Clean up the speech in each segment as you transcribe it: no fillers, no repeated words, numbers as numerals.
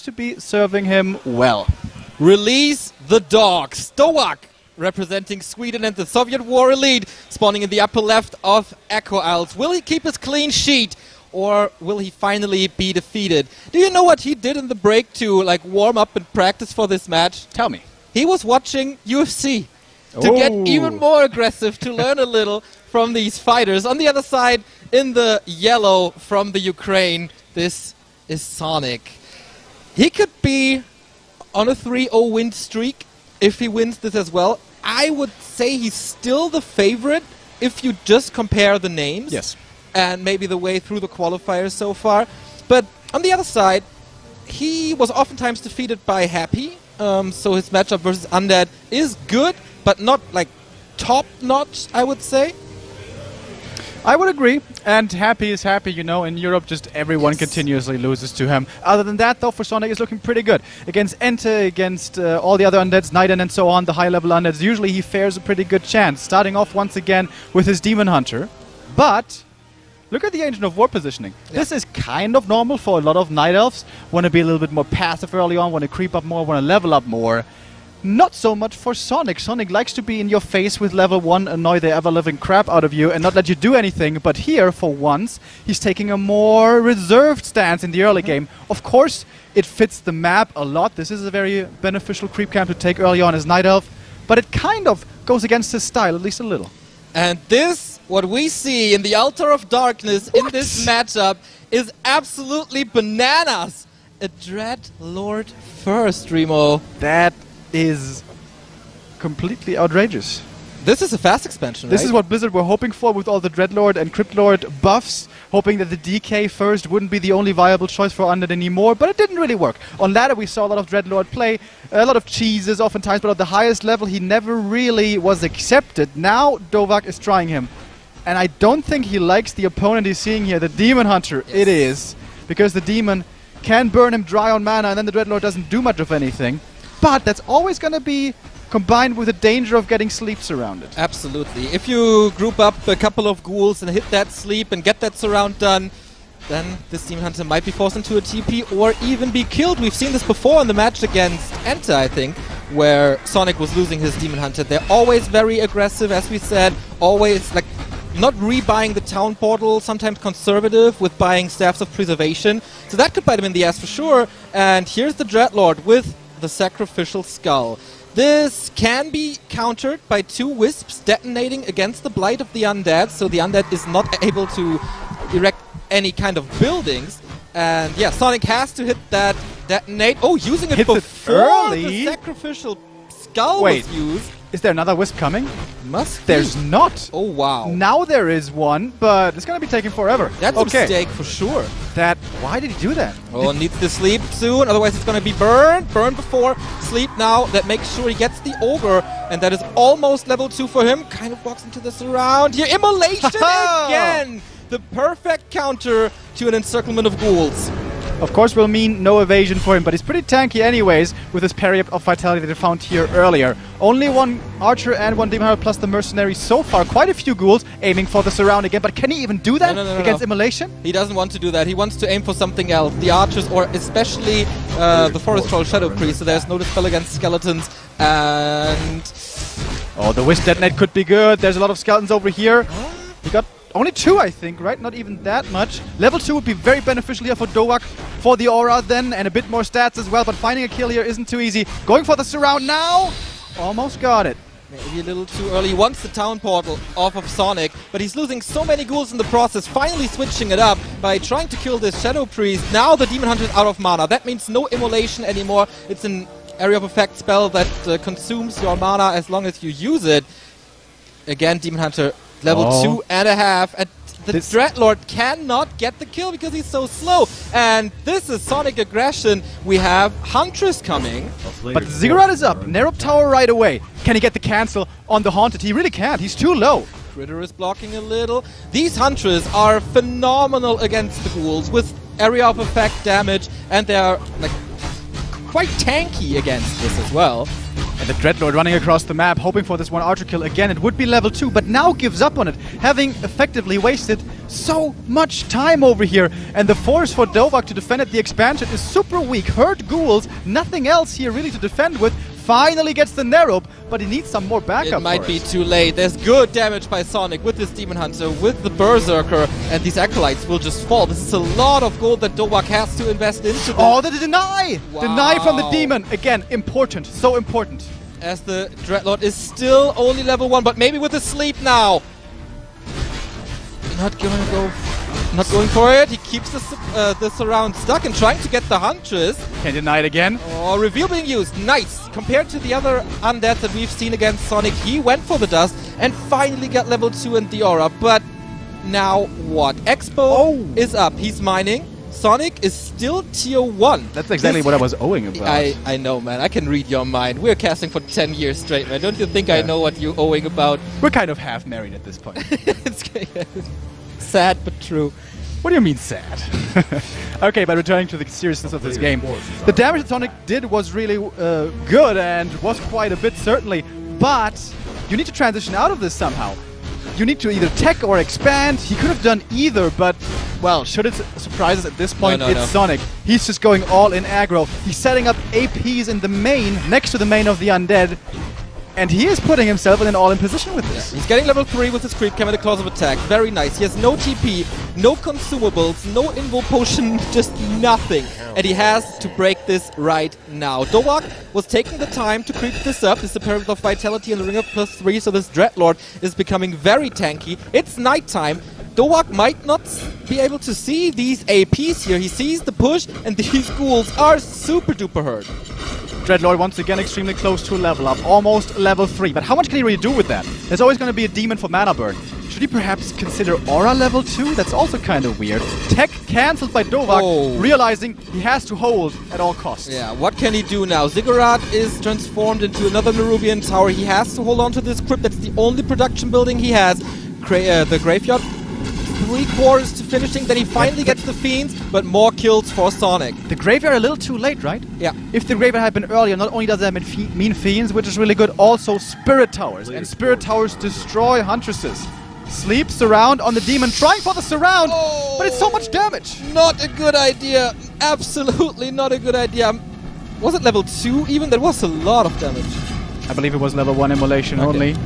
seems to be serving him well. Release the dogs. DOWAQ, representing Sweden and the Soviet War Elite, spawning in the upper left of Echo Isles. Will he keep his clean sheet, or will he finally be defeated? Do you know what he did in the break to like warm up and practice for this match? Tell me. He was watching UFC to get even more aggressive, to learn a little from these fighters. On the other side, in the yellow from the Ukraine, this is SONIK. He could be on a 3-0 win streak if he wins this as well. I would say he's still the favorite if you just compare the names. Yes. And maybe the way through the qualifiers so far. But on the other side, he was oftentimes defeated by Happy. So his matchup versus Undead is good, but not like top-notch, I would say. I would agree, and Happy is Happy, you know. In Europe, just everyone continuously loses to him. Other than that, though, for SONIK, is looking pretty good. Against Ente, against all the other Undeads, Naiden and so on, the high-level Undeads, usually he fares a pretty good chance. Starting off once again with his Demon Hunter. But look at the Ancient of War positioning. Yeah. This is kind of normal for a lot of Night Elves. Want to be a little bit more passive early on, want to creep up more, want to level up more. Not so much for SONIK. SONIK likes to be in your face with level 1, annoy the ever-living crap out of you and not let you do anything. But here, for once, he's taking a more reserved stance in the early game. Of course, it fits the map a lot. This is a very beneficial creep camp to take early on as Night Elf. But it kind of goes against his style, at least a little. And this, what we see in the Altar of Darkness in this matchup, is absolutely bananas. A Dread Lord first, Remo. That is completely outrageous. This is a fast expansion, right? This is what Blizzard were hoping for with all the Dreadlord and Cryptlord buffs, hoping that the DK first wouldn't be the only viable choice for Undead anymore, but it didn't really work. On ladder we saw a lot of Dreadlord play, a lot of cheeses oftentimes, but at the highest level he never really was accepted. Now DOWAQ is trying him, and I don't think he likes the opponent he's seeing here, the Demon Hunter. Yes. It is, because the Demon can burn him dry on mana and then the Dreadlord doesn't do much of anything. But that's always going to be combined with the danger of getting sleep surrounded. Absolutely. If you group up a couple of ghouls and hit that sleep and get that surround done, then this Demon Hunter might be forced into a TP or even be killed. We've seen this before in the match against Ente, I think, where SONIK was losing his Demon Hunter. They're always very aggressive, as we said, always like not rebuying the town portal, sometimes conservative with buying Staffs of Preservation. So that could bite him in the ass for sure. And here's the Dreadlord with the Sacrificial Skull. This can be countered by 2 Wisps detonating against the Blight of the Undead, so the Undead is not able to erect any kind of buildings. And yeah, SONIK has to hit that detonate. Oh, using it before the Sacrificial Skull was used. Is there another Wisp coming? Must be. There's not. Oh, wow. Now there is one, but it's going to be taking forever. That's a mistake for sure. Why did he do that? Oh, needs to sleep soon, otherwise it's going to be burned. Burn before, sleep now. That makes sure he gets the Ogre, and that is almost level 2 for him. Kind of walks into the surround here. Immolation again! The perfect counter to an encirclement of ghouls. Of course will mean no evasion for him, but he's pretty tanky anyways with his parry of Vitality that I found here earlier. Only 1 Archer and 1 Demon Hunter plus the Mercenary so far. Quite a few ghouls aiming for the surround again, but can he even do that against Immolation? He doesn't want to do that. He wants to aim for something else. The Archers, or especially the Forest Troll Shadow Priest, so there's no dispel against skeletons. And oh, the Wisp Detonate could be good. There's a lot of skeletons over here. He got only 2, I think, right? Not even that much. Level 2 would be very beneficial here for DOWAQ, for the Aura then, and a bit more stats as well, but finding a kill here isn't too easy. Going for the surround now! Almost got it. Maybe a little too early. He wants the town portal off of SONIK, but he's losing so many ghouls in the process, finally switching it up by trying to kill this Shadow Priest. Now the Demon Hunter is out of mana. That means no Immolation anymore. It's an Area of Effect spell that consumes your mana as long as you use it. Again, Demon Hunter level 2.5, and the Dreadlord cannot get the kill because he's so slow. And this is SONIK aggression. We have Huntress coming. But Ziggurat is up. Narrow Tower right away. Can he get the cancel on the Haunted? He really can't. He's too low. Critter is blocking a little. These Huntress are phenomenal against the ghouls with Area of Effect damage, and they are like quite tanky against this as well. And the Dreadlord running across the map, hoping for this one archer kill again. It would be level 2, but now gives up on it, having effectively wasted so much time over here. And the force for DOWAQ to defend at the expansion is super weak. Hurt ghouls, nothing else here really to defend with. Finally gets the Nerope, but he needs some more backup. It might be too late. There's good damage by SONIK with this Demon Hunter, with the Berserker, and these Acolytes will just fall. This is a lot of gold that DOWAQ has to invest into this. Oh, the deny! Wow. Deny from the Demon. Again, important. So important. As the Dreadlord is still only level 1, but maybe with the sleep now. Not going for it. He keeps the surround stuck and trying to get the Huntress. Can't deny it again. Oh, reveal being used. Nice. Compared to the other undeads that we've seen against SONIK, he went for the dust and finally got level 2 in the aura. But now what? Expo is up. He's mining. SONIK is still tier 1. That's exactly what I was owing about. I know, man. I can read your mind. We're casting for 10 years straight, man. Don't you think I know what you're owing about? We're kind of half married at this point. It's sad but true. What do you mean sad? Okay, but returning to the seriousness of this game. The damage that SONIK did was really good and was quite a bit, certainly. But you need to transition out of this somehow. You need to either tech or expand. He could have done either, but, well, should it surprise us at this point? No, it's SONIK. He's just going all in aggro. He's setting up APs in the main, next to the main of the undead. And he is putting himself in an all-in position with this. Yeah, he's getting level 3 with his creep cam and a claws of attack. Very nice. He has no TP, no consumables, no invo potion, just nothing. And he has to break this right now. DOWAQ was taking the time to creep this up. This is a Pyramid of Vitality and the Ring of +3, so this Dreadlord is becoming very tanky. It's nighttime. DOWAQ might not be able to see these APs here. He sees the push, and these ghouls are super duper hurt. Dreadlord once again extremely close to a level up, almost level 3. But how much can he really do with that? There's always going to be a demon for mana burn. Should he perhaps consider Aura level 2? That's also kind of weird. Tech cancelled by DOWAQ, realizing he has to hold at all costs. Yeah, what can he do now? Ziggurat is transformed into another Nerubian tower. He has to hold on to this crypt. That's the only production building he has. The Graveyard, 3/4 to finishing, then he finally gets the Fiends, but more kills for SONIK. The Graveyard a little too late, right? Yeah. If the Graveyard had been earlier, not only does that mean Fiends, which is really good, also Spirit Towers. And Spirit Towers destroy Huntresses. Sleep, surround on the Demon, trying for the surround, but it's so much damage. Not a good idea. Absolutely not a good idea. Was it level 2 even? That was a lot of damage. I believe it was level 1 immolation only.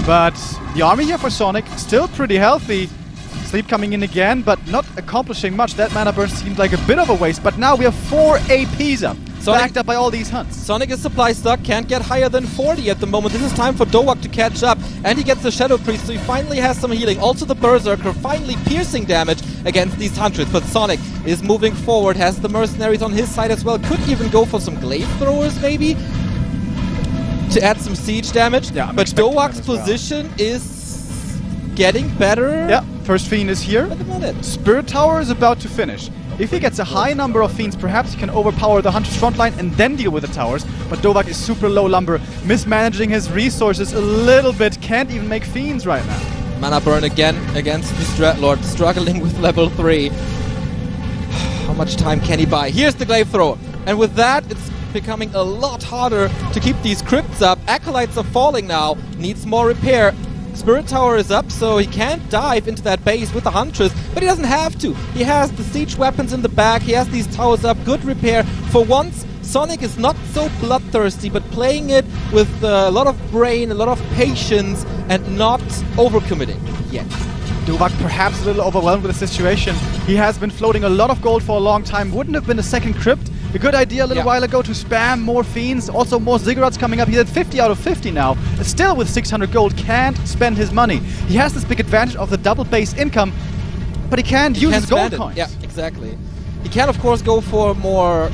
But the army here for SONIK, still pretty healthy. Sleep coming in again, but not accomplishing much. That mana burn seemed like a bit of a waste, but now we have 4 APs up, backed up by all these hunts. SONIK is supply stuck, can't get higher than 40 at the moment. This is time for DOWAQ to catch up, and he gets the Shadow Priest, so he finally has some healing. Also the Berserker, finally piercing damage against these Hunters, but SONIK is moving forward, has the Mercenaries on his side as well. Could even go for some Glaive Throwers, maybe, to add some siege damage. Yeah, but DOWAQ's position is getting better. Yeah, first Fiend is here. At the minute. Spirit Tower is about to finish. If he gets a high number of Fiends, perhaps he can overpower the Hunter's frontline and then deal with the towers. But DOWAQ is super low lumber, mismanaging his resources a little bit. Can't even make Fiends right now. Mana burn again against this Dreadlord, struggling with level 3. How much time can he buy? Here's the Glaive Thrower. And with that, it's becoming a lot harder to keep these crypts up. Acolytes are falling now. Needs more repair. Spirit Tower is up, so he can't dive into that base with the Huntress, but he doesn't have to. He has the siege weapons in the back, he has these towers up, good repair. For once, SONIK is not so bloodthirsty, but playing it with a lot of brain, a lot of patience, and not overcommitting yet. DOWAQ perhaps a little overwhelmed with the situation. He has been floating a lot of gold for a long time. Wouldn't have been a second crypt. A good idea a little while ago to spam more Fiends. Also more Ziggurats coming up. He's at 50 out of 50 now. Still with 600 gold, can't spend his money. He has this big advantage of the double base income, but he can't use his gold coins. Yeah, exactly. He can of course go for more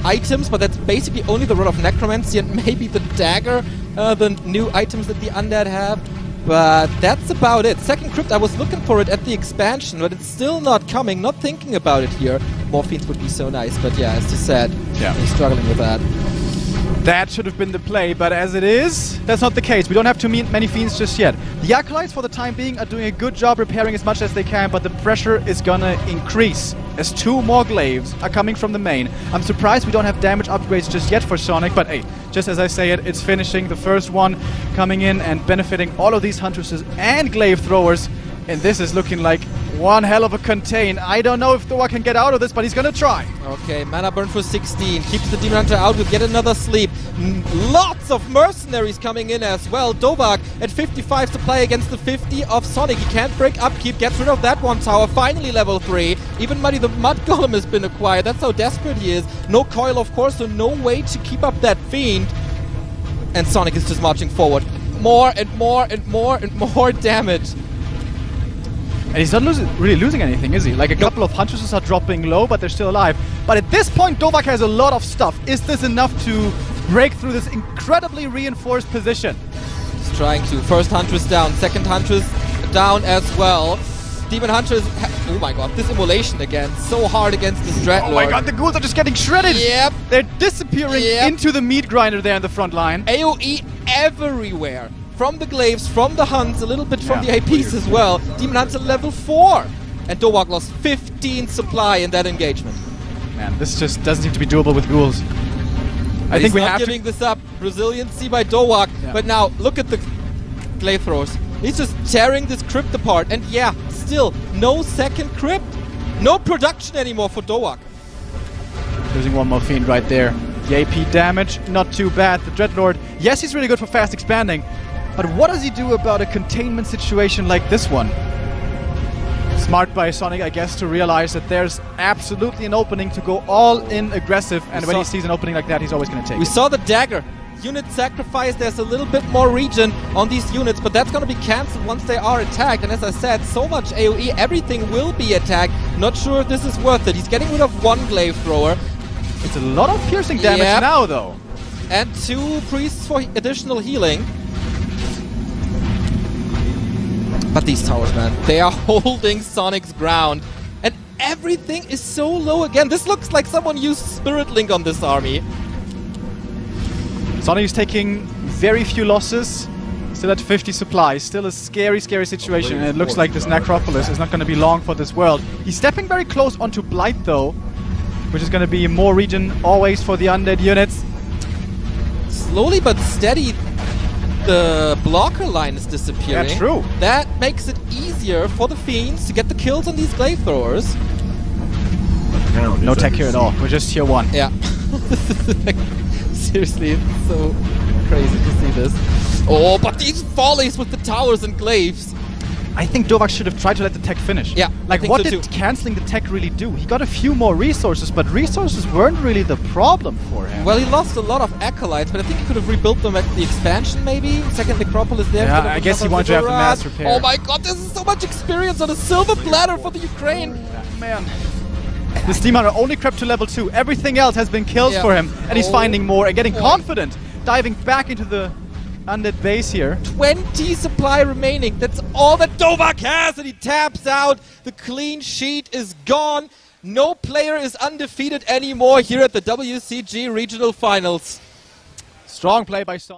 items, but that's basically only the Rod of Necromancy and maybe the Dagger, the new items that the Undead have. But that's about it. Second crypt, I was looking for it at the expansion, but it's still not coming, not thinking about it here. More Fiends would be so nice, but yeah, as you said, he's struggling with that. That should have been the play, but as it is, that's not the case. We don't have too many Fiends just yet. The Acolytes, for the time being, are doing a good job repairing as much as they can, but the pressure is gonna increase. as 2 more glaives are coming from the main. I'm surprised we don't have damage upgrades just yet for SONIK, but hey, just as I say it, it's finishing the first one, coming in and benefiting all of these Huntresses and glaive throwers, and this is looking like one hell of a contain. I don't know if DOWAQ can get out of this, but he's gonna try. Okay, mana burn for 16. Keeps the Demon Hunter out with yet another sleep. Lots of mercenaries coming in as well. DOWAQ at 55 supply against the 50 of SONIK. He can't break upkeep, gets rid of that one tower. Finally level 3. Even Muddy the Mud Golem has been acquired. That's how desperate he is. No coil, of course, so no way to keep up that fiend. And SONIK is just marching forward. More and more and more and more damage. And he's not really losing anything, is he? Like a couple of Huntresses are dropping low, but they're still alive. But at this point, DOWAQ has a lot of stuff. Is this enough to break through this incredibly reinforced position? He's trying to. First Huntress down, second Huntress down as well. Demon Hunters, oh my god, this immolation again. So hard against this Dreadlord. Oh my god, the ghouls are just getting shredded! Yep. They're disappearing into the meat grinder there in the front line. AoE everywhere. From the glaives, from the hunts, a little bit from the APs as well. Demon Hunter level 4. And DOWAQ lost 15 supply in that engagement. Man, this just doesn't seem to be doable with ghouls. I think we have giving this up. Resiliency by DOWAQ. Yeah. But now, look at the glaive throwers. He's just tearing this crypt apart. And yeah, still, no second crypt. No production anymore for DOWAQ. Losing one more fiend right there. The AP damage, not too bad. The Dreadlord, yes, he's really good for fast expanding. But what does he do about a containment situation like this one? Smart by SONIK, I guess, to realize that there's absolutely an opening to go all in aggressive, and when he sees an opening like that, he's always going to take it. We saw the dagger. Unit sacrifice, there's a little bit more regen on these units, but that's going to be cancelled once they are attacked. And as I said, so much AoE, everything will be attacked. Not sure if this is worth it. He's getting rid of one glaive thrower. It's a lot of piercing damage now, though. And 2 priests for additional healing. But these towers, man, they are holding SONIK's ground. And everything is so low again. This looks like someone used Spirit Link on this army. SONIK is taking very few losses. Still at 50 supplies. Still a scary, scary situation. And it looks like this Necropolis is not going to be long for this world. He's stepping very close onto Blight, though, which is going to be more regen always for the undead units. Slowly but steady, the blocker line is disappearing. Yeah, true. That makes it easier for the fiends to get the kills on these glaive throwers. No tech here at all. We're just tier 1. Yeah. Seriously, it's so crazy to see this. Oh, but these volleys with the towers and glaives. I think DOWAQ should have tried to let the tech finish. Yeah, like what did cancelling the tech really do? He got a few more resources, but resources weren't really the problem for him. Well, he lost a lot of acolytes, but I think he could have rebuilt them at the expansion, maybe. Second Necropolis there. Yeah, I guess he wanted to have the mass repair. Oh my god, this is so much experience on a silver platter for the Ukraine. Man. This Demon Hunter only crept to level 2. Everything else has been kills for him, and he's finding more and getting confident, diving back into the undead base here. 20 supply remaining. That's all that DOWAQ has, and he taps out. The clean sheet is gone. No player is undefeated anymore here at the WCG Regional Finals. Strong play by SONIK.